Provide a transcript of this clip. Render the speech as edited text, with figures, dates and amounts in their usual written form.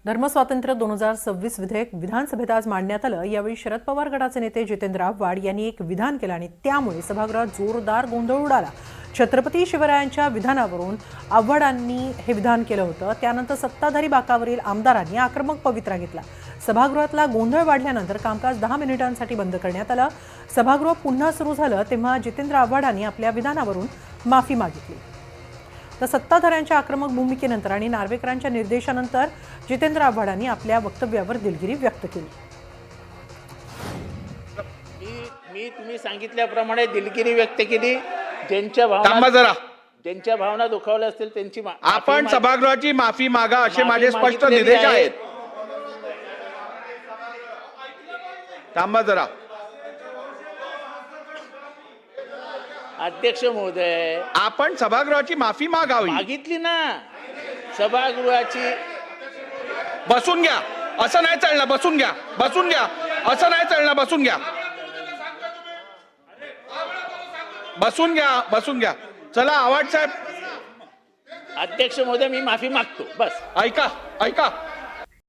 धर्मस्वातंत्र्य 2026 विधेयक विधानसभेत आज मांडण्यात आलं। यावेळी शरद पवार गटाचे नेते जितेंद्र आव्हाड यांनी एक विधान केलं आणि त्यामुळे सभागृहात जोरदार गोंधळ उडाला। छत्रपती शिवरायांच्या विधानावरून आव्हाडांनी हे विधान केलं होतं। त्यानंतर सत्ताधारी बाकावरील आमदारांनी आक्रमक पवित्रा घेतला। सभागृहातला गोंधळ वाढल्यानंतर कामकाज 10 मिनिटांसाठी बंद करण्यात आलं। सभागृह पुन्हा सुरू झालं तेव्हा जितेंद्र आव्हाडांनी आपल्या विधानावरून माफी मागितली। तर सत्ताधाऱ्यांच्या आक्रमक भूमिकेनंतर आणि नार्वेकरांच्या निर्देशानंतर जितेंद्र आव्हाडांनी आपल्या वक्तव्यावर दिलगिरी व्यक्त केली। मी तुम्ही सांगितल्याप्रमाणे दिलगिरी व्यक्त केली। ज्यांच्या भावना दुखावल्या असतील त्यांची आपण सभागृहाची माफी मागा असे माझे स्पष्ट निर्देश आहेत। थांबा जरा। अध्यक्ष महोदय, आपण सभागृहाची माफी मागावी मागितली ना। सभागृहाची बसून घ्या, असं नाही चालणार। बसून घ्या, बसून घ्या, असं नाही चालणार। बसून घ्या, बसून घ्या, बसून घ्या। चला आव्हाड साहेब। अध्यक्ष महोदय, मी माफी मागतो बस। ऐका ऐका